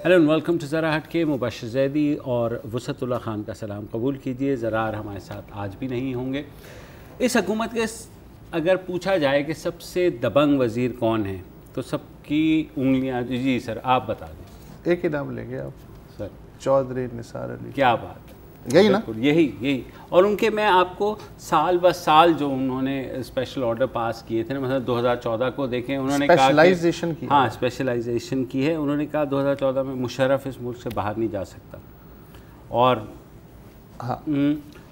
Hello and welcome to ذرا ہٹ کے. مبشر زیدی اور وسعت اللہ خان کا سلام قبول کیجیے. زرار ہمارے ساتھ آج بھی نہیں ہوں گے. اس حکومت کے اگر پوچھا جائے کہ سب سے دبنگ وزیر کون ہیں تو سب کی انگلیاں جی سر آپ بتا دیں. ایک ہی نام لیں گے آپ سر؟ چودھری نثار علی. کیا بات ہے, یہی نا؟ یہی. اور ان کے میں آپ کو سال بہ سال جو انہوں نے اسپیشل آرڈر پاس کیے تھے نا, مثلا 2014 کو دیکھیں انہوں نے کہا اسپیشلائزیشن کی. ہاں اسپیشلائزیشن کی ہے. انہوں نے کہا 2014 میں مشرف اس ملک سے باہر نہیں جا سکتا. اور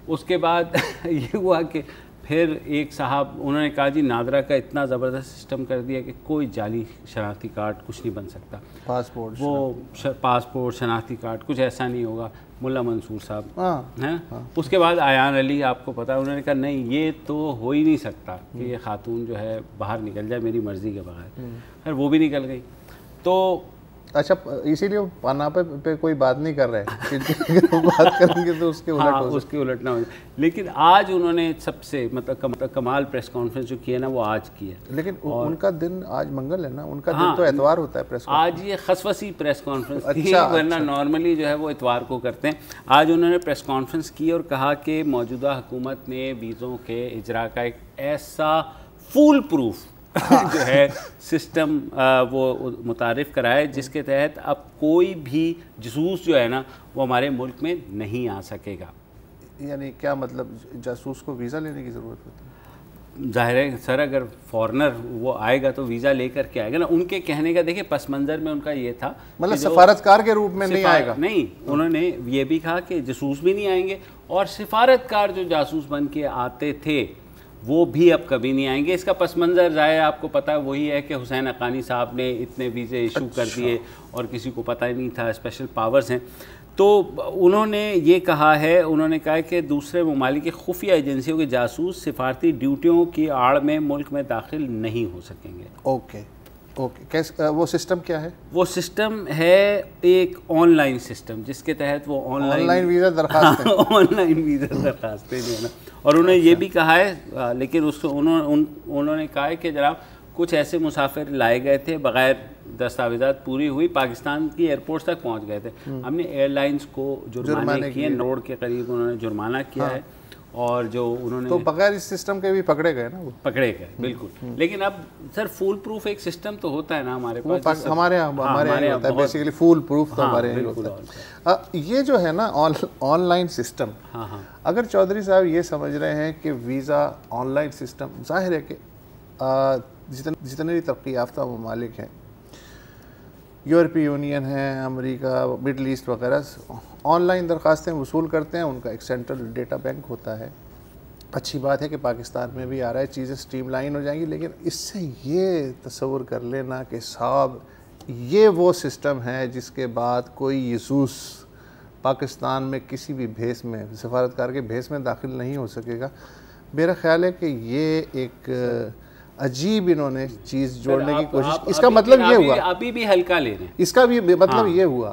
اس کے بعد یہ ہوا کہ پھر ایک صاحب انہوں نے کہا جی نادرا کا اتنا زبردست سسٹم کر دیا کہ کوئی جعلی شناختی کارڈ کچھ نہیں بن سکتا. پاسپورٹ شناختی کارڈ کچھ ایسا نہیں ہوگا. ملا منصور صاحب ہیں. اس کے بعد ایان علی آپ کو پتا, انہوں نے کہا نہیں یہ تو ہو ہی نہیں سکتا کہ یہ خاتون جو ہے باہر نکل جائے میری مرضی کے بغیر. خیر وہ بھی نکل گئی. تو اچھا اسی لیے پانا پہ کوئی بات نہیں کر رہے بات کریں گے تو اس کے الٹ نہ ہو. لیکن آج انہوں نے سب سے مطلب کمال پریس کانفرنس جو کی ہے نا وہ آج کی ہے. لیکن ان کا دن آج منگل ہے نا, ان کا دن تو اتوار ہوتا ہے پریس کانفرنس. آج یہ خصوصی پریس کانفرنس تھی, ورنہ نارملی جو ہے وہ اتوار کو کرتے ہیں. آج انہوں نے پریس کانفرنس کی اور کہا کہ موجودہ حکومت نے ویزوں کے اجرا کا ایک ایسا فول پروف جو ہے سسٹم وہ متعارف کرائے جس کے تحت اب کوئی بھی جاسوس جو ہے نا وہ ہمارے ملک میں نہیں آ سکے گا. یعنی کیا مطلب جاسوس کو ویزا لینے کی ضرورت ہوتی ہے؟ ظاہر ہے سر, اگر فارنر وہ آئے گا تو ویزا لے کر کے آئے گا نا. ان کے کہنے کا دیکھیں پس منظر میں ان کا یہ تھا مطلب سفارتکار کے روپ میں نہیں آئے گا. نہیں, انہوں نے یہ بھی کہا کہ جاسوس بھی نہیں آئیں گے اور سفارتکار جو جاسوس بن کے آتے تھے وہ بھی اب کبھی نہیں آئیں گے. اس کا پس منظر ظاہر آپ کو پتہ وہی ہے کہ حسین حقانی صاحب نے اتنے ویزے ایشو کر دیے اور کسی کو پتہ ہی نہیں تھا اسپیشل پاورز ہیں. تو انہوں نے یہ کہا ہے, انہوں نے کہا کہ دوسرے ممالک کی خفیہ ایجنسیوں کے جاسوس سفارتی ڈیوٹیوں کی آڑ میں ملک میں داخل نہیں ہو سکیں گے. اوکے وہ سسٹم کیا ہے؟ وہ سسٹم ہے ایک آن لائن سسٹم جس کے تحت وہ آن لائن ویزا درخواستیں جو ہے نا. اور انہوں نے یہ بھی کہا ہے, لیکن اس کو انہوں نے کہا ہے کہ جناب کچھ ایسے مسافر لائے گئے تھے بغیر دستاویزات پوری ہوئی, پاکستان کی ایئرپورٹس تک پہنچ گئے تھے. ہم نے ایئر لائنس کو جرمانے کیے, کروڑ کے قریب انہوں نے جرمانہ کیا ہے. اور جو انہوں نے تو بغیر اس سسٹم کے بھی پکڑے گئے نا, وہ پکڑے گئے بالکل. لیکن اب سر فول پروف ایک سسٹم تو ہوتا ہے نا ہمارے پاس. ہمارے یہاں ہوتا ہے بیسیکلی فول پروف تو ہمارے یہاں ہوتا ہے. یہ جو ہے نا آن لائن سسٹم, اگر چودھری صاحب یہ سمجھ رہے ہیں کہ ویزا آن لائن سسٹم, ظاہر ہے کہ جتنے بھی ترقی یافتہ ممالک ہیں, یورپی یونین ہے, امریکہ, مڈل ایسٹ وغیرہ, آن لائن درخواستیں وصول کرتے ہیں. ان کا ایک سینٹرل ڈیٹا بینک ہوتا ہے. اچھی بات ہے کہ پاکستان میں بھی آ رہا ہے, چیزیں سٹریم لائن ہو جائیں گی. لیکن اس سے یہ تصور کر لینا کہ صاحب یہ وہ سسٹم ہے جس کے بعد کوئی جاسوس پاکستان میں کسی بھی بھیس میں, سفارتکار کے بھیس میں داخل نہیں ہو سکے گا, میرا خیال ہے کہ یہ ایک عجیب انہوں نے چیز جوڑنے کی کوشش. اس کا مطلب یہ ہوا, ابھی بھی ہلکا لے رہے ہیں, اس کا بھی مطلب یہ ہوا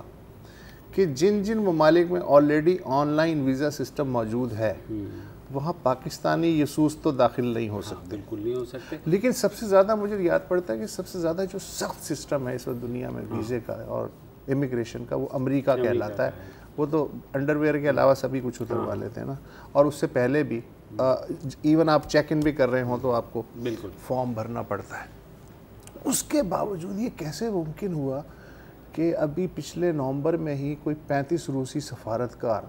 کہ جن ممالک میں already on line visa system موجود ہے وہاں پاکستانی جاسوس تو داخل نہیں ہو سکتے, بالکل نہیں ہو سکتے. لیکن سب سے زیادہ مجھے یاد پڑتا ہے کہ سب سے زیادہ جو سخت سسٹم ہے اس وقت دنیا میں ویزے کا اور امیگریشن کا, وہ امریکہ کہلاتا ہے. وہ تو انڈر ویئر کے علاوہ سبھی کچھ اتروا لیتے ہیں نا. اور اس سے پہلے بھی ایون آپ چیک ان بھی کر رہے ہوں تو آپ کو بالکل فارم بھرنا پڑتا ہے. اس کے باوجود یہ کیسے ممکن ہوا کہ ابھی پچھلے نومبر میں ہی کوئی 35 روسی سفارتکار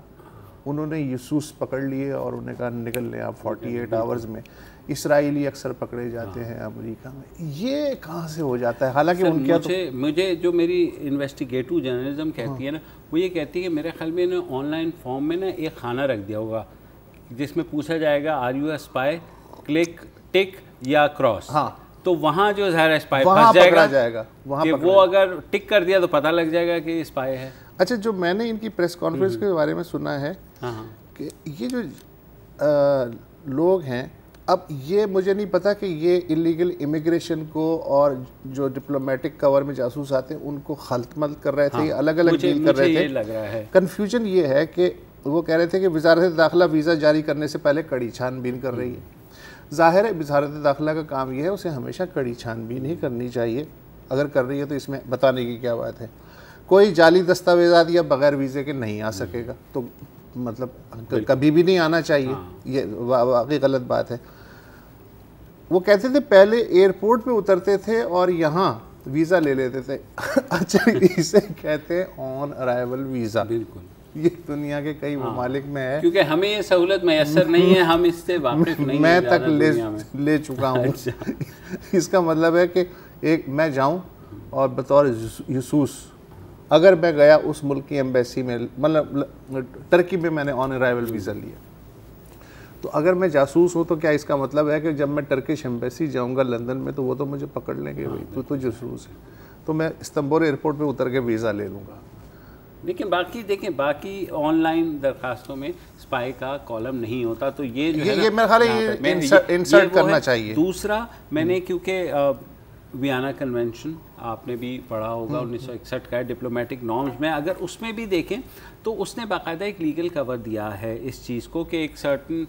انہوں نے جاسوس پکڑ لیے اور انہیں کہا نکل لیں آپ 48 آورز میں. اسرائیلی اکثر پکڑے جاتے ہیں امریکہ میں. یہ کہاں سے ہو جاتا ہے؟ حالانکہ ان کیا مجھے جو میری انویسٹیگیٹو جرنلزم کہتی ہے نا, وہ یہ کہتی ہے کہ میرے خیال میں انہوں نے آن لائن فارم میں نا ایک خانہ رکھ دیا ہوگا جس میں پوچھا جائے گا are you a spy, click tick یا کراس. تو وہاں جو ظاہر اسپائی پھنس جائے گا کہ وہ اگر ٹک کر دیا تو پتہ لگ جائے گا کہ یہ اسپائی ہے. اچھا, جو میں نے ان کی پریس کانفرنس کے بارے میں سنا ہے کہ یہ جو لوگ ہیں, اب یہ مجھے نہیں پتا کہ یہ انلیگل امیگریشن کو اور جو ڈپلومیٹک کور میں جاسوس آتے ہیں ان کو خلط ملط کر رہے تھے, الگ الگ ڈیل کر رہے تھے. کنفیوژن یہ ہے کہ وہ کہہ رہے تھے کہ وزارت داخلہ ویزا جاری کرنے سے پہلے کڑی چھان بین کر رہی ہے. ظاہر ہے وزارت داخلہ کا کام یہ ہے, اسے ہمیشہ کڑی چھان بین ہی کرنی چاہیے. اگر کر رہی ہے تو اس میں بتانے کی کیا بات ہے. کوئی جعلی دستاویزات یا بغیر ویزے کے نہیں آ سکے گا، تو مطلب کبھی بھی نہیں آنا چاہیے، یہ واقعی غلط بات ہے۔ وہ کہتے تھے پہلے ایئرپورٹ پہ اترتے تھے اور یہاں ویزا لے لیتے تھے، اچھا اسے کہتے ہیں آن ارائیول ویزا۔ بالکل، یہ دنیا کے کئی ممالک میں ہے، کیونکہ ہمیں یہ سہولت میسر نہیں ہے، ہم اس سے واقف نہیں ہیں، میں تک لے چکا ہوں۔ اس کا مطلب ہے کہ ایک میں جاؤں اور بطور جاسوس اگر میں گیا اس ملک کی ایمبیسی میں، مطلب ٹرکی میں میں نے آن ارائیول ویزا لیا، تو اگر میں جاسوس ہوں تو کیا اس کا مطلب ہے کہ جب میں ٹرکش ایمبیسی جاؤں گا لندن میں تو وہ تو مجھے پکڑ لیں گے، بھائی تو جاسوس ہے، تو میں استنبول ایئرپورٹ پہ اتر کے ویزا لے لوں گا۔ لیکن باقی دیکھیں، باقی آن لائن درخواستوں میں اسپائی کا کالم نہیں ہوتا، تو یہ جو ہے یہ میرے خیال ہے انسرٹ کرنا چاہیے۔ دوسرا میں نے کیونکہ ویانا کنونشن آپ نے بھی پڑھا ہوگا 1961 کا ڈپلومیٹک نارمز میں، اگر اس میں بھی دیکھیں تو اس نے باقاعدہ ایک لیگل کور دیا ہے اس چیز کو کہ ایک سرٹن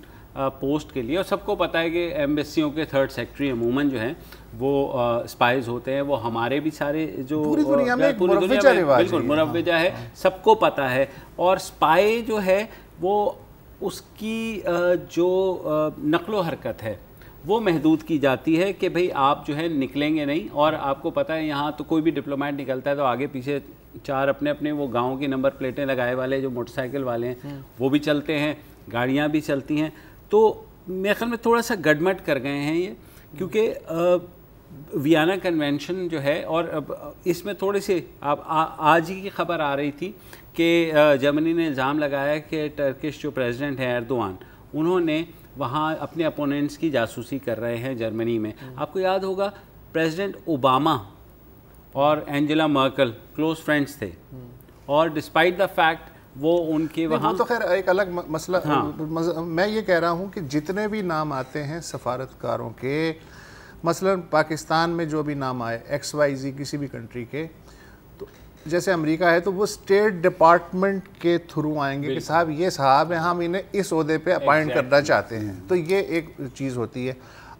پوسٹ کے لیے، اور سب کو پتہ ہے کہ ایمبیسیوں کے تھرڈ سیکٹری عموماً جو ہیں وہ اسپائز ہوتے ہیں، وہ ہمارے بھی سارے جو پوری دنیا میں بالکل مروجہ ہے، سب کو پتہ ہے، اور اسپائی جو ہے وہ اس کی جو نقل و حرکت ہے وہ محدود کی جاتی ہے کہ بھئی آپ جو ہے نکلیں گے نہیں، اور آپ کو پتہ ہے یہاں تو کوئی بھی ڈپلومیٹ نکلتا ہے تو آگے پیچھے 4 اپنے وہ گاؤں کی نمبر پلیٹیں لگائے والے جو موٹر سائیکل والے ہیں وہ بھی چلتے ہیں، گاڑیاں بھی چلتی ہیں، تو میرے خیال میں تھوڑا سا گڈمٹ کر گئے ہیں یہ، کیونکہ ویانا کنونشن جو ہے، اور اس میں تھوڑے سے آج ہی کی خبر آ رہی تھی کہ جرمنی نے الزام لگایا کہ ٹرکش جو پریزیڈنٹ ہیں ایردوان، انہوں نے وہاں اپنے اپوننٹس کی جاسوسی کر رہے ہیں جرمنی میں۔ آپ کو یاد ہوگا پریزیڈنٹ اوباما اور اینجلا مرکل کلوز فرینڈس تھے، اور ڈسپائٹ دا فیکٹ وہ ان کے وہاں، تو خیر ایک الگ مسئلہ، میں یہ کہہ رہا ہوں کہ جتنے بھی نام آتے ہیں سفارتکاروں کے، مثلا پاکستان میں جو بھی نام آئے XYZ کسی بھی کنٹری کے، تو جیسے امریکہ ہے تو وہ اسٹیٹ ڈپارٹمنٹ کے تھرو آئیں گے کہ صاحب یہ صاحب ہیں، ہم انہیں اس عہدے پہ اپائنٹ کرنا چاہتے ہیں، تو یہ ایک چیز ہوتی ہے۔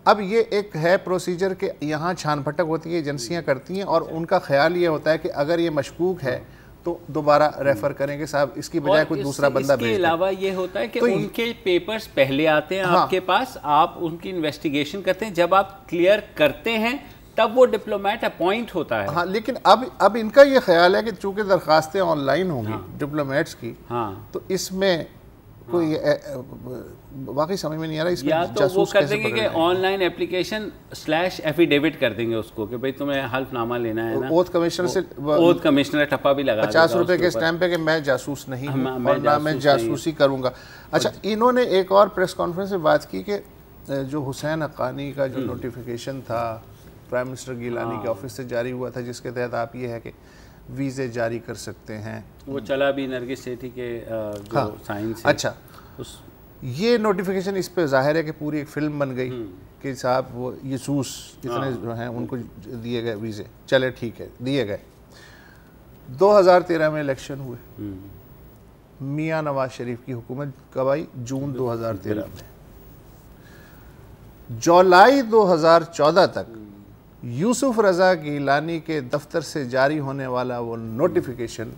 اب یہ ایک ہے پروسیجر کہ یہاں چھان پھٹک ہوتی ہے، ایجنسیاں کرتی ہیں، اور ان کا خیال یہ ہوتا ہے کہ اگر یہ مشکوک ہے تو دوبارہ ریفر کریں گے صاحب اس کی بجائے کوئی دوسرا بندہ بھیج دیں۔ اس کے علاوہ یہ ہوتا ہے کہ ان کے پیپرز پہلے آتے ہیں آپ کے پاس، آپ ان کی انویسٹیگیشن کرتے ہیں، جب آپ کلیئر کرتے ہیں تب وہ ڈپلومیٹ اپوائنٹ ہوتا ہے۔ ہاں، لیکن اب ان کا یہ خیال ہے کہ چونکہ درخواستیں آن لائن ہوں گی ڈپلومیٹس کی، تو اس میں کوئی واقعی سمجھ میں نہیں آ رہا، اس میں یا تو وہ کر دیں گے کہ آن لائن اپلیکیشن / ایفیڈیوٹ کر دیں گے اس کو کہ بھئی تمہیں حلف نامہ لینا ہے نا، اوتھ کمشنر سے اوتھ کمشنر ٹھپا بھی لگا 50 روپے کے اسٹیمپ پہ کہ میں جاسوس نہیں ہوں اور نہ میں جاسوسی کروں گا۔ اچھا، انہوں نے ایک اور پریس کانفرنس میں بات کی کہ جو حسین حقانی کا جو نوٹیفیکیشن تھا پرائم منسٹر گیلانی کے آفس سے جاری ہوا تھا، جس کے تحت آپ یہ ہے کہ ویزے جاری کر سکتے ہیں، وہ چلا بھی نرگس سیٹھی کے جو سائنس ہے۔ اچھا، یہ نوٹیفیکیشن اس پہ ظاہر ہے کہ پوری ایک فلم بن گئی کہ صاحب وہ یسوس اتنے جو ہیں ان کو دیے گئے ویزے، چلے ٹھیک ہے دیے گئے۔ 2013 میں الیکشن ہوئے، میاں نواز شریف کی حکومت کب آئی؟ جون 2013 میں۔ جولائی 2014 تک یوسف رضا گیلانی کے دفتر سے جاری ہونے والا وہ نوٹیفیکیشن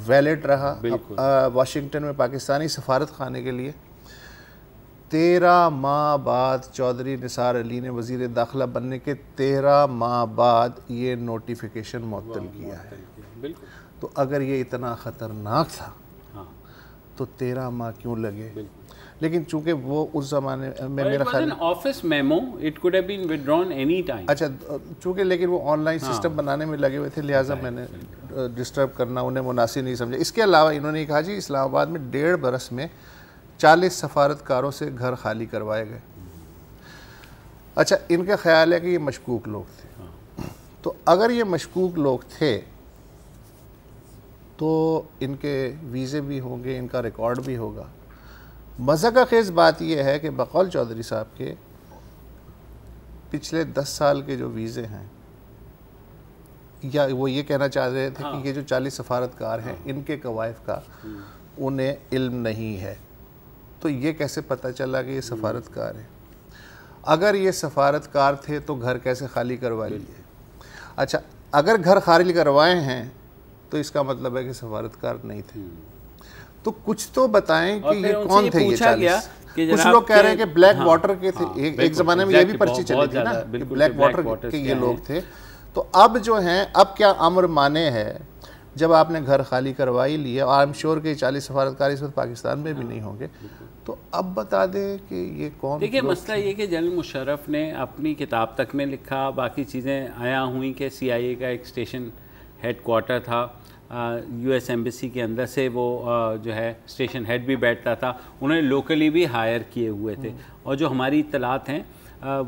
ویلڈ رہا واشنگٹن میں پاکستانی سفارت خانے کے لیے۔ 13 ماہ بعد چودھری نثار علی نے وزیر داخلہ بننے کے 13 ماہ بعد یہ نوٹیفیکیشن معطل کیا ہے۔ تو اگر یہ اتنا خطرناک تھا تو 13 ماہ کیوں لگے؟ لیکن چونکہ وہ اس زمانے میں میرا خیال office memo it could have been withdrawn any time۔ اچھا، چونکہ لیکن وہ آن لائن سسٹم بنانے میں لگے ہوئے تھے، لہٰذا میں نے ڈسٹرب کرنا انہیں مناسب نہیں سمجھا۔ اس کے علاوہ انہوں نے کہا جی اسلام آباد میں 1.5 برس میں 40 سفارتکاروں سے گھر خالی کروائے گئے۔ اچھا، ان کا خیال ہے کہ یہ مشکوک لوگ تھے، تو اگر یہ مشکوک لوگ تھے تو ان کے ویزے بھی ہوں گے، ان کا ریکارڈ بھی ہوگا۔ مضحکہ خیز بات یہ ہے کہ بقول چودھری صاحب کے پچھلے 10 سال کے جو ویزے ہیں، یا وہ یہ کہنا چاہ رہے تھے کہ یہ جو 40 سفارتکار ہیں ان کے قوائف کا انہیں علم نہیں ہے، تو یہ کیسے پتہ چلا کہ یہ سفارتکار ہیں؟ اگر یہ سفارتکار تھے تو گھر کیسے خالی کروا لیے؟ اچھا، اگر گھر خالی کروائے ہیں تو اس کا مطلب ہے کہ سفارتکار نہیں تھے. تو کچھ تو بتائیں کہ یہ کون تھے یہ 40. کچھ لوگ کہہ رہے ہیں کہ بلیک واٹر کے تھے, ایک زمانے میں یہ بھی پرچی چلی تھی نا کہ بلیک واٹر کے یہ لوگ تھے. تو اب جو ہیں, اب کیا امر مانے ہے جب آپ نے گھر خالی کروائی لیا, اور آئی ایم شیور کہ 40 سفارتکار اس وقت پاکستان میں بھی نہیں ہوں گے, تو اب بتا دیں کہ یہ کون. دیکھیے مسئلہ یہ کہ جنرل مشرف نے اپنی کتاب تک میں لکھا, باقی چیزیں آیا ہوئیں کہ سی آئی اے کا ایک اسٹیشن ہیڈ کوارٹر تھا یو ایس ایمبیسی کے اندر سے, وہ جو ہے اسٹیشن ہیڈ بھی بیٹھتا تھا, انہوں نے لوکلی بھی ہائر کیے ہوئے تھے. اور جو ہماری اطلاعات ہیں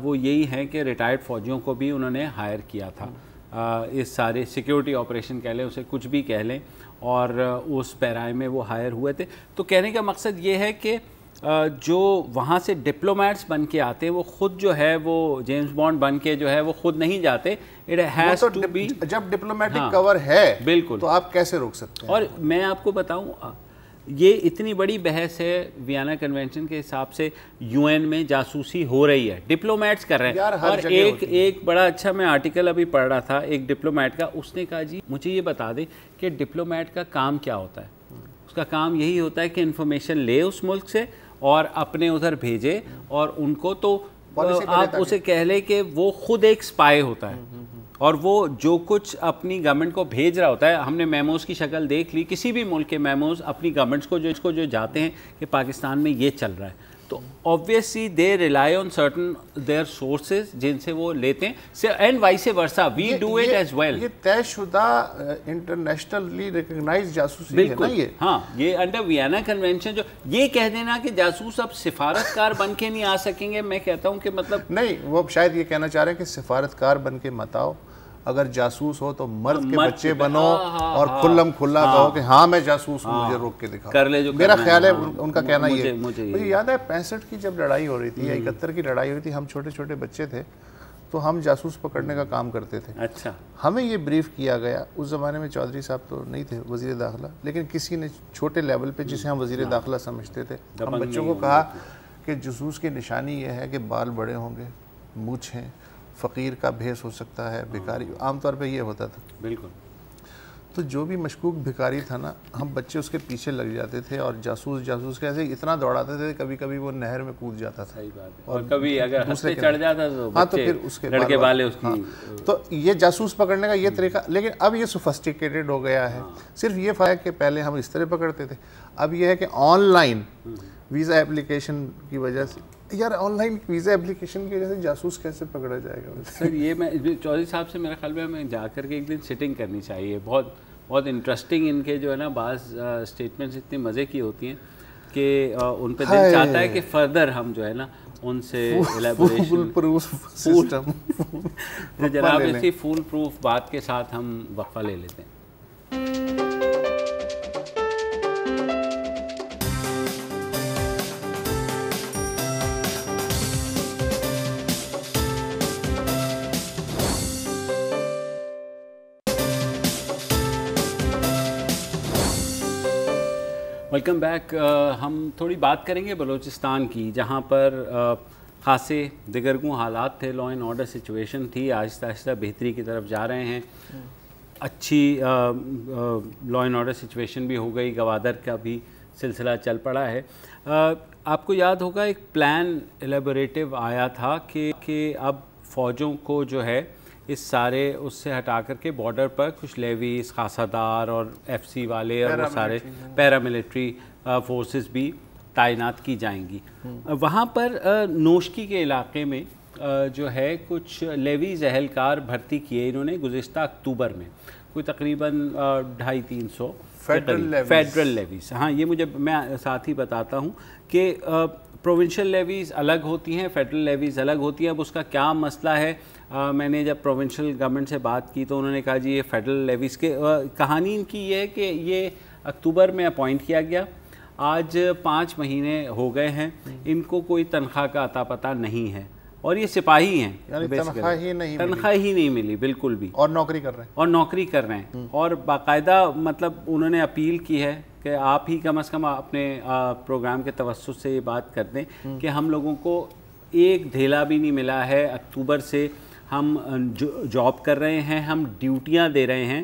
وہ یہی ہیں کہ ریٹائرڈ فوجیوں کو بھی انہوں نے ہائر کیا تھا اس سارے سیکیورٹی آپریشن کہہ لیں, اسے کچھ بھی کہہ لیں, اور اس پیرائے میں وہ ہائر ہوئے تھے. تو کہنے کا مقصد یہ ہے کہ جو وہاں سے ڈپلومیٹس بن کے آتے ہیں وہ خود جو ہے وہ جیمز بانڈ بن کے جو ہے وہ خود نہیں جاتے. جب ڈپلومیٹک کور ہے بالکل تو آپ کیسے روک سکتے ہیں. اور میں آپ کو بتاؤں, یہ اتنی بڑی بحث ہے ویانا کنونشن کے حساب سے, یو این میں جاسوسی ہو رہی ہے, ڈپلومیٹس کر رہے ہیں. اور ایک بڑا اچھا میں آرٹیکل ابھی پڑھ رہا تھا ایک ڈپلومیٹ کا, اس نے کہا جی مجھے یہ بتا دیں کہ ڈپلومیٹ کا کام کیا ہوتا ہے. اس کا کام یہی ہوتا ہے کہ انفارمیشن لے اس ملک سے اور اپنے ادھر بھیجے, اور ان کو تو آپ اسے کہہ لیں کہ وہ خود ایک سپائی ہوتا ہے, اور وہ جو کچھ اپنی گورنمنٹ کو بھیج رہا ہوتا ہے. ہم نے میموز کی شکل دیکھ لی, کسی بھی ملک کے میموز اپنی گورنمنٹس کو جو جاتے ہیں کہ پاکستان میں یہ چل رہا ہے, تو obviously they rely on certain their sources جن سے وہ لیتے ہیں, and vice versa we do it as well. یہ طے شدہ انٹرنیشنلی ریکگنائز جاسوسی ہے نا یہ. ہاں, یہ انڈر ویانا کنونشن جو یہ کہہ دینا کہ جاسوس اب سفارتکار بن کے نہیں آ سکیں گے, میں کہتا ہوں کہ مطلب نہیں, وہ شاید یہ کہنا چاہ رہے ہیں کہ سفارتکار بن کے مت آؤ, اگر جاسوس ہو تو مرد کے بچے بنو اور کھلم کھلا کہو کہ ہاں میں جاسوس ہوں, مجھے روک کے دکھاؤ کر لے جو میرا خیال ہے ان کا کہنا یہ. مجھے یاد ہے 65 کی جب لڑائی ہو رہی تھی یا 71 کی لڑائی ہوئی تھی, ہم چھوٹے چھوٹے بچے تھے تو ہم جاسوس پکڑنے کا کام کرتے تھے. اچھا, ہمیں یہ بریف کیا گیا, اس زمانے میں چودھری صاحب تو نہیں تھے وزیر داخلہ, لیکن کسی نے چھوٹے لیول پہ جسے ہم وزیر داخلہ سمجھتے تھے, ہم بچوں کو کہا کہ جاسوس کی نشانی یہ ہے کہ بال بڑے ہوں گے, مونچھیں, فقیر کا بھیس ہو سکتا ہے, بھکاری, عام طور پہ یہ ہوتا تھا. بالکل. تو جو بھی مشکوک بھکاری تھا نا, ہم بچے اس کے پیچھے لگ جاتے تھے, اور جاسوس کیسے اتنا دوڑاتے تھے, کبھی کبھی وہ نہر میں کود جاتا تھا. صحیح بات ہے, اور کبھی اگر ہنس پہ چڑھ جاتا تو ہاں تو پھر اس کے لڑکے والے اس کی. تو یہ جاسوس پکڑنے کا یہ طریقہ, لیکن اب یہ سوفسٹیکیٹڈ ہو گیا ہے. صرف یہ فرق ہے کہ پہلے ہم اس طرح پکڑتے تھے, اب یہ ہے کہ آن لائن ویزا اپلیکیشن کی وجہ سے, یار آن لائن ویزا اپلیکیشن کی وجہ سے جاسوس کیسے پکڑا جائے گا. سر یہ میں چودھری صاحب سے میرا خیال میں ہمیں جا کر کے ایک دن سٹنگ کرنی چاہیے. بہت انٹرسٹنگ ان کے جو ہے نا بعض اسٹیٹمنٹس اتنے مزے کی ہوتی ہیں کہ ان پہ دل چاہتا ہے کہ فردر ہم جو ہے نا ان سے فول پروف سسٹم. جناب اسی فول پروف بات کے ساتھ ہم وقفہ لے لیتے ہیں. Welcome back. ہم تھوڑی بات کریں گے بلوچستان کی, جہاں پر خاصے دگرگوں حالات تھے, لا اینڈ آرڈر سچویشن تھی, آہستہ آہستہ بہتری کی طرف جا رہے ہیں. اچھی لا اینڈ آرڈر سچویشن بھی ہو گئی, گوادر کا بھی سلسلہ چل پڑا ہے. آپ کو یاد ہوگا ایک پلان ایلیبوریٹو آیا تھا کہ اب فوجوں کو جو ہے اس سارے اس سے ہٹا کر کے بارڈر پر کچھ لیویز, خاصہ دار اور ایف سی والے اور وہ سارے پیراملٹری فورسز بھی تعینات کی جائیں گی. وہاں پر نوشکی کے علاقے میں جو ہے کچھ لیویز اہلکار بھرتی کیے انہوں نے گزشتہ اکتوبر میں, کوئی تقریباً 250-300 فیڈرل لیویز. ہاں یہ میں ساتھ ہی بتاتا ہوں کہ پروونشل لیویز الگ ہوتی ہیں, فیڈرل لیویز الگ ہوتی ہیں. اب اس کا کیا مسئلہ ہے, میں نے جب پروونشل گورنمنٹ سے بات کی تو انہوں نے کہا جی یہ فیڈرل لیویز کے کہانی ان کی یہ ہے کہ یہ اکتوبر میں اپوائنٹ کیا گیا, آج 5 مہینے ہو گئے ہیں, ان کو کوئی تنخواہ کا عطا پتہ نہیں ہے, اور یہ سپاہی ہیں, تنخواہ ہی نہیں ملی بالکل بھی, اور نوکری کر رہے ہیں. اور باقاعدہ مطلب انہوں نے اپیل کی ہے کہ آپ ہی کم از کم اپنے پروگرام کے توسط سے یہ بات کر دیں کہ ہم لوگوں کو ایک دھیلا بھی نہیں ملا ہے, اکتوبر سے ہم جاب کر رہے ہیں, ہم ڈیوٹیاں دے رہے ہیں,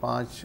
5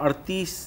38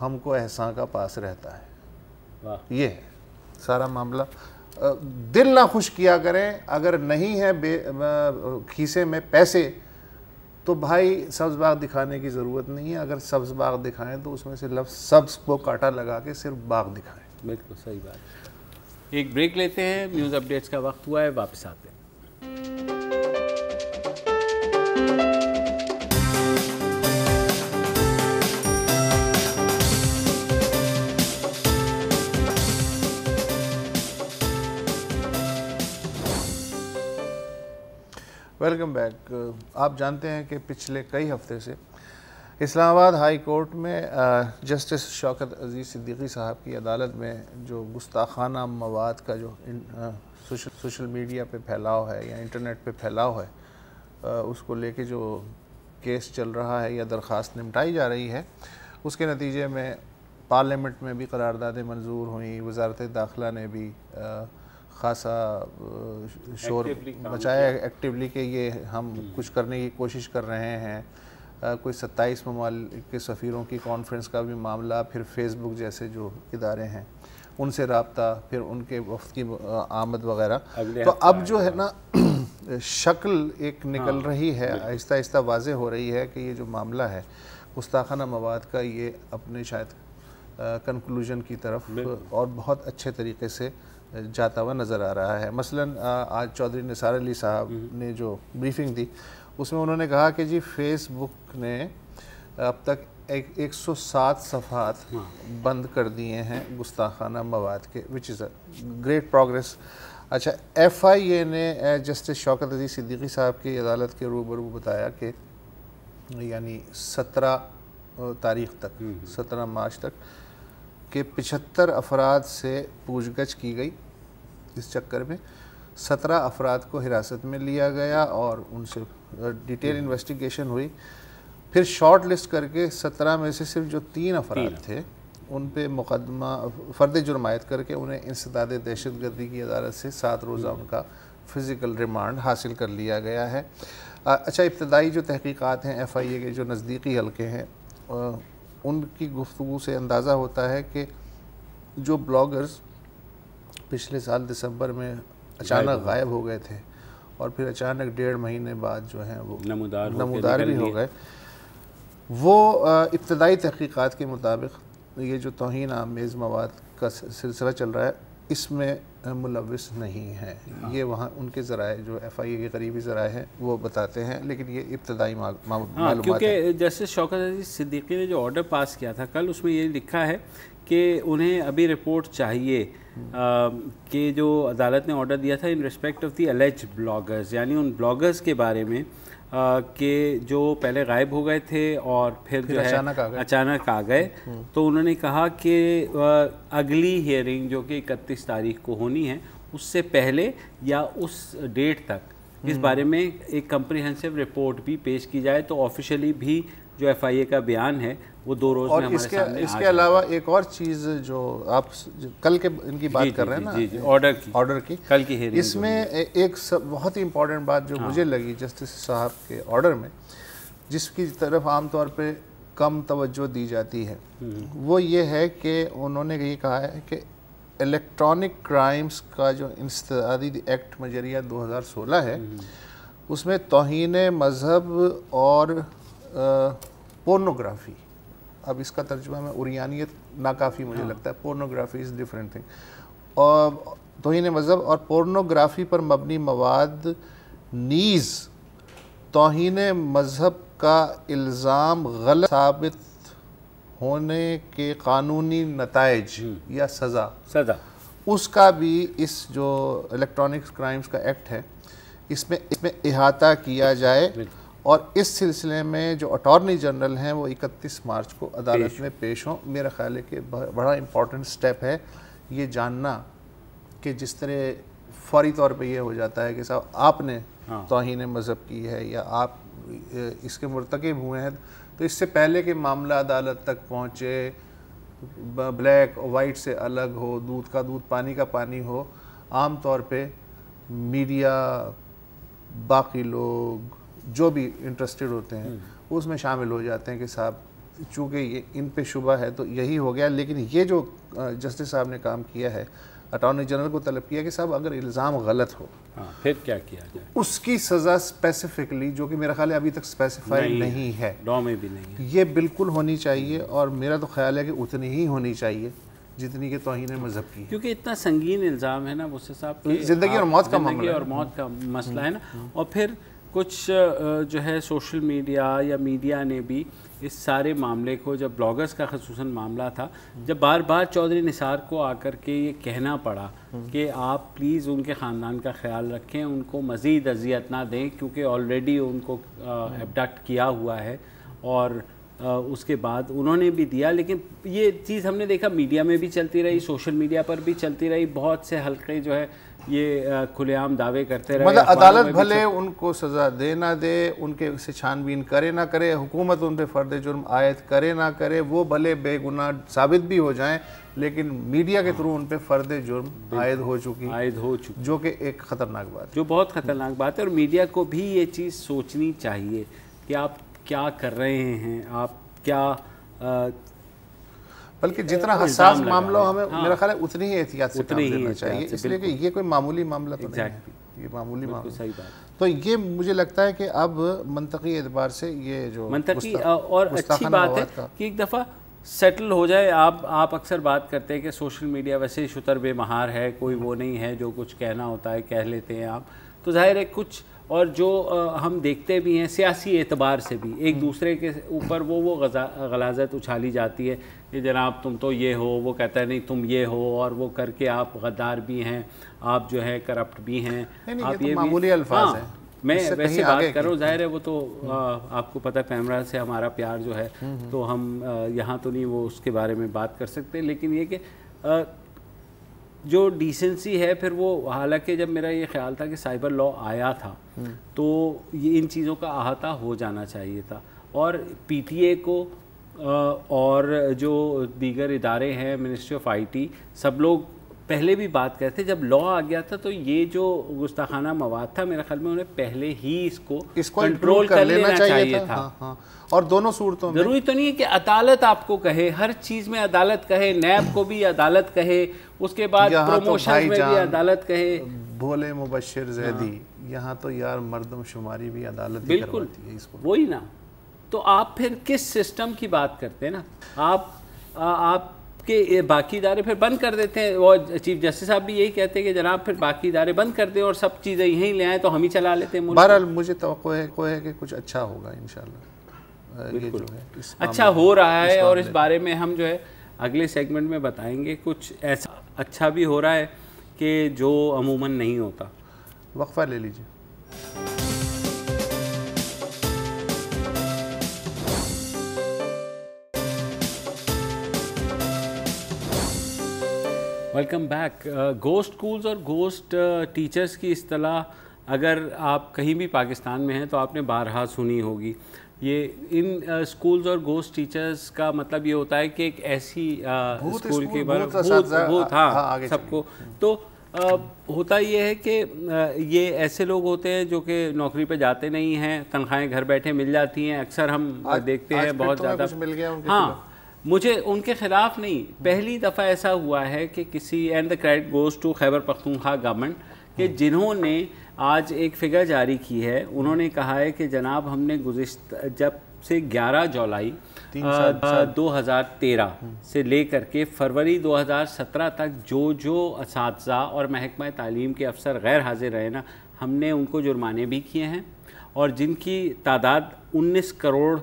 ہم کو احسان کا پاس رہتا ہے. یہ ہے سارا معاملہ. دل نہ خوش کیا کریں. اگر نہیں ہے کھیسے میں پیسے تو بھائی سبز باغ دکھانے کی ضرورت نہیں ہے. اگر سبز باغ دکھائیں تو اس میں سے لفظ سبز کو کاٹا لگا کے صرف باغ دکھائیں. بالکل صحیح بات. ایک بریک لیتے ہیں, نیوز اپڈیٹس کا وقت ہوا ہے, واپس آتے ہیں. Welcome back. آپ جانتے ہیں کہ پچھلے کئی ہفتے سے اسلام آباد ہائی کورٹ میں جسٹس شوکت عزیز صدیقی صاحب کی عدالت میں جو گستاخانہ مواد کا جو سوشل میڈیا پہ پھیلاؤ ہے یا انٹرنیٹ پہ پھیلاؤ ہے, اس کو لے کے جو کیس چل رہا ہے یا درخواست نمٹائی جا رہی ہے, اس کے نتیجے میں پارلیمنٹ میں بھی قراردادیں منظور ہوئیں. وزارت داخلہ نے بھی خاصا شور مچایا ایکٹیولی کہ یہ ہم کچھ کرنے کی کوشش کر رہے ہیں. کوئی 27 ممالک کے سفیروں کی کانفرنس کا بھی معاملہ, پھر فیس بک جیسے جو ادارے ہیں ان سے رابطہ, پھر ان کے وفد کی آمد وغیرہ. تو اب جو ہے نا شکل ایک نکل رہی ہے, آہستہ آہستہ واضح ہو رہی ہے کہ یہ جو معاملہ ہے گستاخانہ مواد کا یہ اپنے شاید کنکلوژن کی طرف اور بہت اچھے طریقے سے جاتا ہوا نظر آ رہا ہے. مثلاً آج چودھری نثار علی صاحب نے جو بریفنگ دی اس میں انہوں نے کہا کہ جی فیس بک نے اب تک 107 صفحات بند کر دیے ہیں گستاخانہ مواد کے, وچ از اے گریٹ پروگریس. اچھا, ایف آئی اے نے جسٹس شوکت عزیز صدیقی صاحب کی عدالت کے روبرو بتایا کہ یعنی 17 تاریخ تک 17 مارچ تک کہ 75 افراد سے پوچھ گچھ کی گئی. اس چکر میں 17 افراد کو حراست میں لیا گیا اور ان سے ڈیٹیل انویسٹیگیشن ہوئی. پھر شارٹ لسٹ کر کے 17 میں سے صرف جو 3 افراد تھے ان پہ مقدمہ فرد جرم عائد کر کے انہیں انسداد دہشت گردی کی عدالت سے 7 روزہ ان کا فزیکل ریمانڈ حاصل کر لیا گیا ہے. اچھا, ابتدائی جو تحقیقات ہیں ایف آئی اے کے جو نزدیکی حلقے ہیں ان کی گفتگو سے اندازہ ہوتا ہے کہ جو بلاگرز پچھلے سال دسمبر میں اچانک غائب ہو گئے تھے اور پھر اچانک 1.5 مہینے بعد جو ہیں وہ نمودار بھی ہو گئے, وہ ابتدائی تحقیقات کے مطابق یہ جو توہین آمیز مواد کا سلسلہ چل رہا ہے اس میں ملوث نہیں ہے. یہ وہاں ان کے ذرائع جو ایف آئی اے کے قریبی ذرائع ہیں وہ بتاتے ہیں, لیکن یہ ابتدائی معلومات ہیں. کیونکہ جسٹس شوکت عزیز صدیقی نے جو آرڈر پاس کیا تھا کل, اس میں یہ لکھا ہے کہ انہیں ابھی رپورٹ چاہیے کہ جو عدالت نے آرڈر دیا تھا in respect of the alleged bloggers, یعنی ان بلاگرز کے بارے میں کہ جو پہلے غائب ہو گئے تھے اور پھر جو ہے اچانک آ گئے. تو انہوں نے کہا کہ اگلی ہیئرنگ جو کہ 31 تاریخ کو ہونی ہے اس سے پہلے یا اس ڈیٹ تک اس بارے میں ایک کمپریہنسو رپورٹ بھی پیش کی جائے, تو آفیشلی بھی جو ایف آئی اے کا بیان ہے وہ 2 روز میں ہمارے سامنے. اس کے علاوہ ایک اور چیز جو آپ کل کے ان کی بات کر رہے ہیں نا آرڈر کی کل کی ہیئرنگ, اس میں ایک بہت ہی امپورٹنٹ بات جو مجھے لگی جسٹس صاحب کے آرڈر میں, جس کی طرف عام طور پہ کم توجہ دی جاتی ہے, وہ یہ ہے کہ انہوں نے یہ کہا ہے کہ الیکٹرانک کرائمز کا جو انسدادی ایکٹ مجریہ 2016 ہے اس میں توہین مذہب اور پورنوگرافی, اب اس کا ترجمہ میں عریانیت ناکافی مجھے لگتا ہے, پورنوگرافی از ڈفرینٹ تھنگ, اور توہین مذہب اور پورنوگرافی پر مبنی مواد نیز توہین مذہب کا الزام غلط ثابت ہونے کے قانونی نتائج یا سزا اس کا بھی اس جو الیکٹرانک کرائمز کا ایکٹ ہے اس میں احاطہ کیا جائے. اور اس سلسلے میں جو اٹارنی جنرل ہیں وہ 31 مارچ کو عدالت میں پیش ہوں. میرا خیال ہے کہ بڑا امپورٹنٹ سٹیپ ہے یہ جاننا کہ جس طرح فوری طور پہ یہ ہو جاتا ہے کہ صاحب آپ نے توہین مذہب کی ہے یا آپ اس کے مرتکب ہوئے ہیں, تو اس سے پہلے کہ معاملہ عدالت تک پہنچے, بلیک اور وائٹ سے الگ ہو, دودھ کا دودھ پانی کا پانی ہو, عام طور پہ میڈیا باقی لوگ جو بھی انٹرسٹڈ ہوتے ہیں اس میں شامل ہو جاتے ہیں کہ صاحب چونکہ یہ ان پہ شبہ ہے تو یہی ہو گیا. لیکن یہ جو جسٹس صاحب نے کام کیا ہے, اٹارنی جنرل کو طلب کیا کہ صاحب اگر الزام غلط ہو پھر کیا کیا جائے, اس کی سزا اسپیسیفکلی, جو کہ میرا خیال ہے ابھی تک اسپیسیفائی نہیں ہے, لاء میں بھی نہیں ہے, یہ بالکل ہونی چاہیے. اور میرا تو خیال ہے کہ اتنی ہی ہونی چاہیے جتنی کہ توہین مذہب کی, کیونکہ اتنا سنگین الزام ہے نا مصطفیٰ صاحب, زندگی اور موت کا معاملہ, زندگی اور موت کا مسئلہ ہے نا. اور پھر کچھ جو ہے سوشل میڈیا یا میڈیا نے بھی اس سارے معاملے کو, جب بلاگرز کا خصوصاً معاملہ تھا, جب بار بار چودھری نثار کو آ کر کے یہ کہنا پڑا کہ آپ پلیز ان کے خاندان کا خیال رکھیں, ان کو مزید اذیت نہ دیں کیونکہ آلریڈی ان کو ایبڈکٹ کیا ہوا ہے, اور اس کے بعد انہوں نے بھی دیا. لیکن یہ چیز ہم نے دیکھا میڈیا میں بھی چلتی رہی, سوشل میڈیا پر بھی چلتی رہی, بہت سے حلقے جو ہے یہ کھلے عام دعوے کرتے رہے. مطلب عدالت بھلے ان کو سزا دے نہ دے, ان کے سے چھان بین کرے نہ کرے, حکومت ان پہ فرد جرم عائد کرے نہ کرے, وہ بھلے بے گناہ ثابت بھی ہو جائیں, لیکن میڈیا کے تھرو ان پہ فرد جرم عائد ہو چکی, جو کہ ایک خطرناک بات ہے, جو بہت خطرناک بات ہے. اور میڈیا کو بھی یہ چیز سوچنی چاہیے کہ آپ کیا کر رہے ہیں, آپ کیا, بلکہ جتنا حساس معاملہ ہمیں میرا خیال ہے اتنی ہی احتیاط سے کام لینا چاہیے, اس لیے کہ یہ کوئی معمولی معاملہ تو نہیں ہے, یہ معمولی معاملہ. صحیح بات. تو یہ مجھے لگتا ہے کہ اب منطقی اعتبار سے یہ جو منطقی اور اچھی بات ہے کہ ایک دفعہ سیٹل ہو جائے. آپ اکثر بات کرتے ہیں کہ سوشل میڈیا ویسے ہی شتر بے مہار ہے, کوئی وہ نہیں ہے, جو کچھ کہنا ہوتا ہے کہہ لیتے ہیں آپ, تو ظاہر ہے کچھ, اور جو ہم دیکھتے بھی ہیں سیاسی اعتبار سے بھی ایک دوسرے کے اوپر وہ غلاظت اچھالی جاتی ہے کہ جناب تم تو یہ ہو, وہ کہتا ہے نہیں تم یہ ہو, اور وہ کر کے آپ غدار بھی ہیں, آپ جو ہے کرپٹ بھی ہیں, آپ یہ معمولی الفاظ ہیں. میں ویسے بات کر رہا ہوں, ظاہر ہے وہ تو آپ کو پتہ ہے پیمرا سے ہمارا پیار جو ہے, تو ہم یہاں تو نہیں وہ اس کے بارے میں بات کر سکتے. لیکن یہ کہ جو ڈیسنسی ہے, پھر وہ, حالانکہ جب میرا یہ خیال تھا کہ سائبر لاء آیا تھا تو یہ ان چیزوں کا احاطہ ہو جانا چاہیے تھا, اور پی ٹی اے کو اور جو دیگر ادارے ہیں, منسٹری آف آئی ٹی, سب لوگ پہلے بھی بات کرتے. جب لاء آ گیا تھا تو یہ جو گستاخانہ مواد تھا, میرے خیال میں انہیں پہلے ہی اس کو کنٹرول کر لینا چاہیے تھا. اور دونوں صورتوں میں ضروری تو نہیں ہے کہ عدالت آپ کو کہے, ہر چیز میں عدالت کہے, نیب کو بھی عدالت کہے, اس کے بعد پروموشن میں بھی عدالت کہے. بھولے مبشر زیدی, یہاں تو یار مردم شماری بھی عدالت ہی کرواتی ہے اس کو, وہی نا. تو آپ پھر کس سسٹم کی بات کرتے ہیں نا, آپ کے باقی ادارے پھر بند کر دیتے ہیں. اور چیف جسٹس صاحب بھی یہی کہتے ہیں کہ جناب پھر باقی ادارے بند کر دیں اور سب چیزیں یہیں لے آئیں تو ہم ہی چلا لیتے ہیں. بہرحال مجھے توقع ہے کہ کچھ اچھا ہوگا انشاءاللہ. اچھا ہو رہا ہے, اور اس بارے میں ہم جو ہے اگلے سیگمنٹ میں بتائیں گے. کچھ ایسا اچھا بھی ہو رہا ہے کہ جو عموماً نہیں ہوتا. وقفہ لے لیجیے. Welcome back. گھوسٹ اسکولز اور گھوسٹ ٹیچرز کی اصطلاح اگر آپ کہیں بھی پاکستان میں ہیں تو آپ نے بارہا سنی ہوگی. یہ ان اسکولز اور گھوسٹ ٹیچرز کا مطلب یہ ہوتا ہے کہ ایک ایسی اسکول کے بھوت, ہاں سب کو, تو ہوتا یہ ہے کہ یہ ایسے لوگ ہوتے ہیں جو کہ نوکری پہ جاتے نہیں ہیں, تنخواہیں گھر بیٹھے مل جاتی ہیں, اکثر ہم دیکھتے ہیں بہت زیادہ. ہاں, مجھے ان کے خلاف نہیں, پہلی دفعہ ایسا ہوا ہے کہ کسی, and the credit goes to Khyber Pakhtunkhwa government, کہ جنہوں نے آج ایک فگر جاری کی ہے. انہوں نے کہا ہے کہ جناب ہم نے گزشتہ جب سے 11 جولائی 2013 سے لے کر کے فروری 2017 تک جو اساتذہ اور محکمہ تعلیم کے افسر غیر حاضر رہے نا, ہم نے ان کو جرمانے بھی کیے ہیں, اور جن کی تعداد 19 کروڑ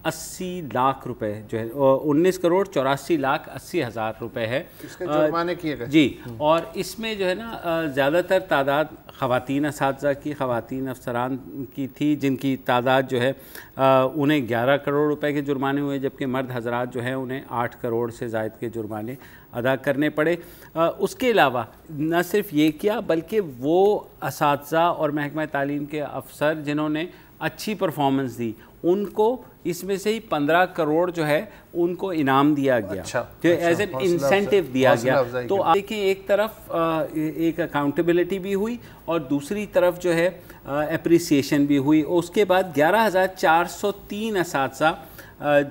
80 لاکھ روپے جو ہے, 19 کروڑ 84 لاکھ 80 ہزار روپے ہے اس کے جرمانے کیے گئے. جی, اور اس میں جو ہے نا زیادہ تر تعداد خواتین اساتذہ کی, خواتین افسران کی تھی, جن کی تعداد جو ہے انہیں 11 کروڑ روپے کے جرمانے ہوئے, جبکہ مرد حضرات جو ہیں انہیں 8 کروڑ سے زائد کے جرمانے ادا کرنے پڑے. اس کے علاوہ نہ صرف یہ کیا, بلکہ وہ اساتذہ اور محکمہ تعلیم کے افسر جنہوں نے اچھی پرفارمنس دی, ان کو اس میں سے ہی 15 کروڑ جو ہے ان کو انعام دیا گیا, جو ایز این انسینٹیو دیا گیا. تو آپ دیکھیں ایک طرف ایک اکاؤنٹیبلٹی بھی ہوئی, اور دوسری طرف جو ہے اپریسیشن بھی ہوئی. اس کے بعد 11,403 اساتذہ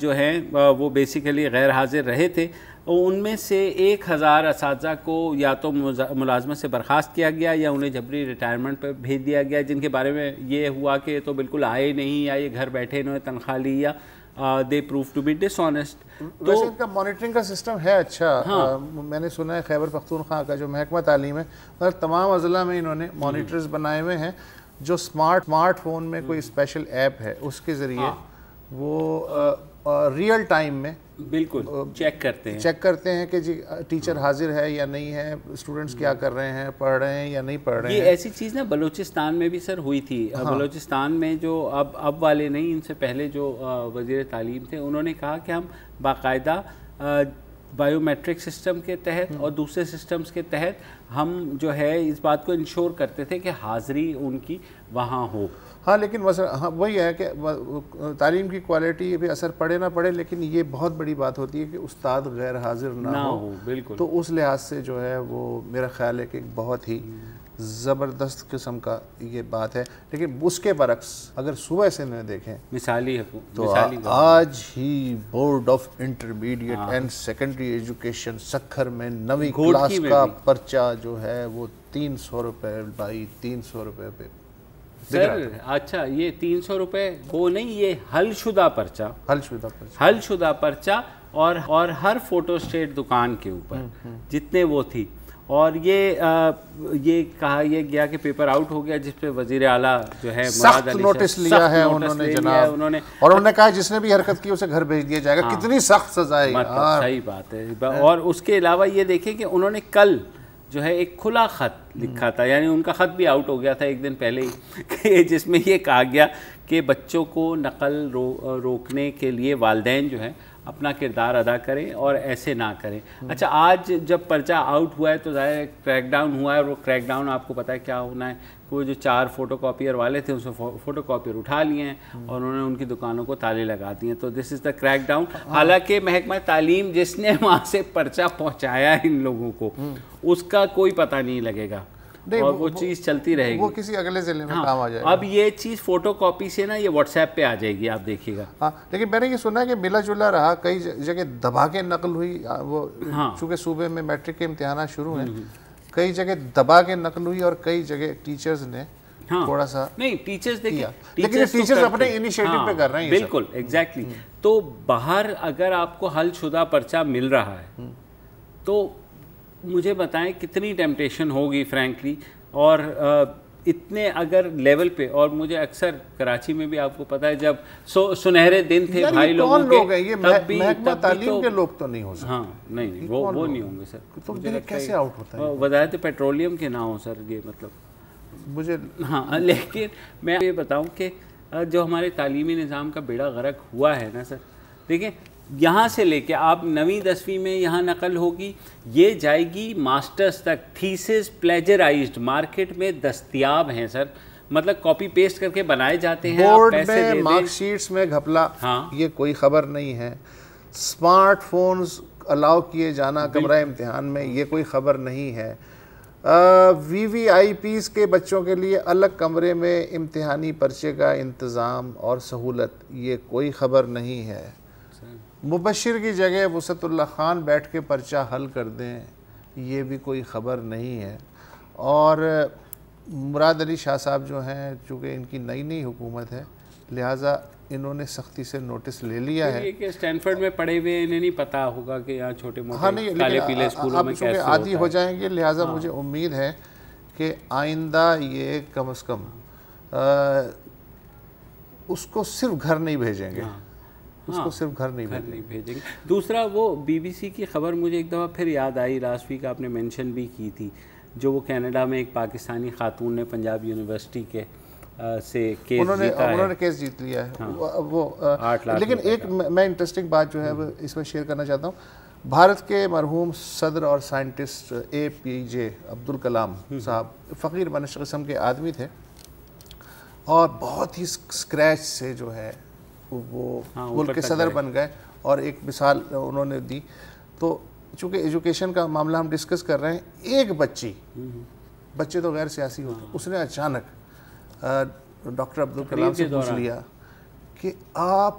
جو ہیں وہ بیسیکلی غیر حاضر رہے تھے. ان میں سے 1000 اساتذہ کو یا تو ملازمت سے برخاست کیا گیا یا انہیں جبری ریٹائرمنٹ پہ بھیج دیا گیا, جن کے بارے میں یہ ہوا کہ تو بالکل آئے نہیں یا یہ گھر بیٹھے انہوں نے تنخواہ لی یا they prove to be dishonest. ویسے ان کا مانیٹرنگ کا سسٹم ہے اچھا. میں نے سنا ہے خیبر پختونخوا کا جو محکمہ تعلیم ہے مطلب تمام اضلاع میں انہوں نے مانیٹرز بنائے ہوئے ہیں جو اسمارٹ فون میں کوئی اسپیشل ایپ ہے اس کے ذریعے وہ ریئل ٹائم میں بالکل چیک کرتے ہیں کہ جی ٹیچر حاضر ہے یا نہیں ہے, اسٹوڈنٹس کیا کر رہے ہیں, پڑھ رہے ہیں یا نہیں پڑھ رہے ہیں. یہ ایسی چیز نا بلوچستان میں بھی سر ہوئی تھی. بلوچستان میں جو اب والے نہیں, ان سے پہلے جو وزیر تعلیم تھے انہوں نے کہا کہ ہم باقاعدہ بائیو میٹرک سسٹم کے تحت اور دوسرے سسٹمز کے تحت ہم جو ہے اس بات کو انشور کرتے تھے کہ حاضری ان کی وہاں ہو. ہاں لیکن وہی ہے کہ تعلیم کی کوالٹی پہ اثر پڑے نہ پڑے, لیکن یہ بہت بڑی بات ہوتی ہے کہ استاد غیر حاضر نہ ہو. بالکل. تو اس لحاظ سے جو ہے وہ میرا خیال ہے کہ ایک بہت ہی زبردست قسم کا یہ بات ہے. لیکن اس کے برعکس اگر صبح سے میں دیکھیں مثالی تو آج ہی board of intermediate and secondary education Sukkur میں 9ویں کلاس کا پرچہ جو ہے وہ 300 روپے بھائی 300 روپے پہ. سر اچھا یہ 300 روپے وہ نہیں, یہ حل شدہ پرچہ اور ہر فوٹو اسٹیٹ دکان کے اوپر جتنے وہ تھی. اور یہ کہا یہ گیا کہ پیپر آؤٹ ہو گیا, جس پہ وزیر اعلیٰ جو ہے سخت نوٹس لیا ہے انہوں نے جناب, اور انہوں نے کہا جس نے بھی حرکت کی اسے گھر بھیج دیا جائے گا. کتنی سخت سزا ہے. صحیح بات ہے. اور اس کے علاوہ یہ دیکھیں کہ انہوں نے کل جو ہے ایک کھلا خط لکھا تھا, یعنی ان کا خط بھی آؤٹ ہو گیا تھا ایک دن پہلے ہی, جس میں یہ کہا گیا کہ بچوں کو نقل روکنے کے لیے والدین جو ہیں اپنا کردار ادا کریں اور ایسے نہ کریں. اچھا آج جب پرچہ آؤٹ ہوا ہے تو ظاہر کریک ڈاؤن ہوا ہے, اور وہ کریک ڈاؤن آپ کو پتہ ہے کیا ہونا ہے. وہ جو 4 فوٹو کاپیئر والے تھے ان سے فوٹو کاپیئر اٹھا لیے ہیں اور انہوں نے ان کی دکانوں کو تالے لگا دیے. تو دس از دا کریک ڈاؤن. حالانکہ محکمہ تعلیم جس نے وہاں سے پرچہ پہنچایا ہے ان لوگوں کو, اس کا کوئی پتہ نہیں لگے گا اور وہ چیز چلتی رہے گی, وہ کسی اگلے ضلع میں کام آ جائے گا. اب یہ چیز فوٹو کاپی سے نا یہ واٹس ایپ پہ آ جائے گی, آپ دیکھیے گا. ہاں لیکن میں نے یہ سنا ہے کہ ملا جلا رہا, کئی جگہ دبا کے نقل ہوئی. وہ چونکہ صوبے میں میٹرک کے امتحانات شروع ہیں, کئی جگہ دبا کے نقل ہوئی اور کئی جگہ ٹیچرز نے تھوڑا سا نہیں ٹیچرز دیکھیں, لیکن ٹیچرز اپنے انیشیٹو پہ کر رہے ہیں. بالکل ایگزیکٹلی. تو باہر اگر آپ کو حل شدہ پرچہ مل رہا ہے تو مجھے بتائیں کتنی ٹیمپٹیشن ہوگی فرینکلی. اور اتنے اگر لیول پہ, اور مجھے اکثر کراچی میں بھی آپ کو پتہ ہے جب سنہرے دن تھے بھائی لوگوں کے, تب بھی محکمہ تعلیم کے لوگ تو نہیں ہو سکتے. ہاں نہیں وہ نہیں ہوں گے سر. تو کیسے آؤٹ ہوتا ہے؟ وزارت پیٹرولیم کے نہ ہوں سر یہ مطلب مجھے. ہاں لیکن میں یہ بتاؤں کہ جو ہمارے تعلیمی نظام کا بیڑا غرق ہوا ہے نا سر, دیکھیں یہاں سے لے کے آپ 9ویں 10ویں میں یہاں نقل ہوگی, یہ جائے گی ماسٹرز تک. تھیسز پلیجرائزڈ مارکیٹ میں دستیاب ہیں سر, مطلب کاپی پیسٹ کر کے بنائے جاتے ہیں. بورڈ میں مارک شیٹس میں گھپلا, یہ کوئی خبر نہیں ہے. اسمارٹ فونز الاؤ کیے جانا کمرہ امتحان میں, یہ کوئی خبر نہیں ہے. VVIPs کے بچوں کے لیے الگ کمرے میں امتحانی پرچے کا انتظام اور سہولت, یہ کوئی خبر نہیں ہے. مبشر کی جگہ وسعت اللہ خان بیٹھ کے پرچہ حل کر دیں, یہ بھی کوئی خبر نہیں ہے. اور مراد علی شاہ صاحب جو ہیں, چونکہ ان کی نئی حکومت ہے لہٰذا انہوں نے سختی سے نوٹس لے لیا ہے. کہ اسٹینفرڈ میں پڑھے ہوئے انہیں نہیں پتہ ہوگا کہ یہاں چھوٹے موٹے کالے پیلے اسکولوں میں کیسے ہوتا ہے. عادی ہو جائیں گے, لہٰذا مجھے امید ہے کہ آئندہ یہ کم از کم اس کو صرف گھر نہیں بھیجیں گے, اس کو صرف گھر نہیں بھیجیں گے. دوسرا وہ BBC کی خبر مجھے ایک دفعہ پھر یاد آئی, لاسٹ ویک آپ نے مینشن بھی کی تھی, جو وہ کینیڈا میں ایک پاکستانی خاتون نے پنجاب یونیورسٹی کے سے کیس جیتا ہے. انہوں نے کیس جیت لیا ہے وہ 8 لاکھ. لیکن ایک میں انٹرسٹنگ بات جو ہے وہ اس میں شیئر کرنا چاہتا ہوں. بھارت کے مرحوم صدر اور سائنٹسٹ APJ عبدالکلام صاحب فقیر بنش قسم کے آدمی تھے, اور بہت ہی اسکریچ سے جو ہے وہ ملک کے صدر بن گئے. اور ایک مثال انہوں نے دی. تو چونکہ ایجوکیشن کا معاملہ ہم ڈسکس کر رہے ہیں, ایک بچے تو غیر سیاسی ہوتے, اس نے اچانک ڈاکٹر عبدالکلام سے پوچھ لیا کہ آپ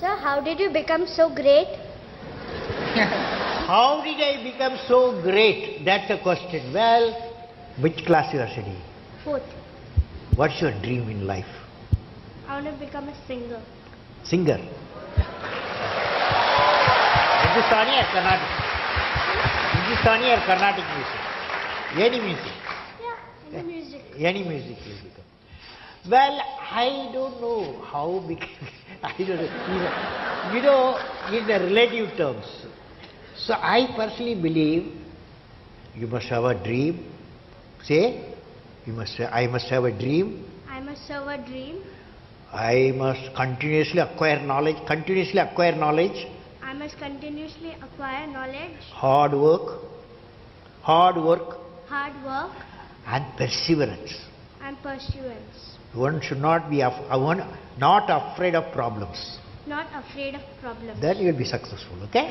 Sir, how did you become so great? How did I become so great? That's the question. Well, which class you are studying? 4th. What's your dream in life? I want to become a singer. Singer. Hindustani or Carnatic? Hindustani or Carnatic music? Any music. Yeah, any music. Any music will become. Well, I don't know how big. I don't know. You know, in the relative terms. So I personally believe you must have a dream. Say, you must say, I must have a dream. I must have a dream. I must continuously acquire knowledge. Continuously acquire knowledge. I must continuously acquire knowledge, Hard work. Hard work hard work, and perseverance. and pursuance. One should not be not afraid of problems. Not afraid of problems. Then you will be successful. Okay?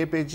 APJ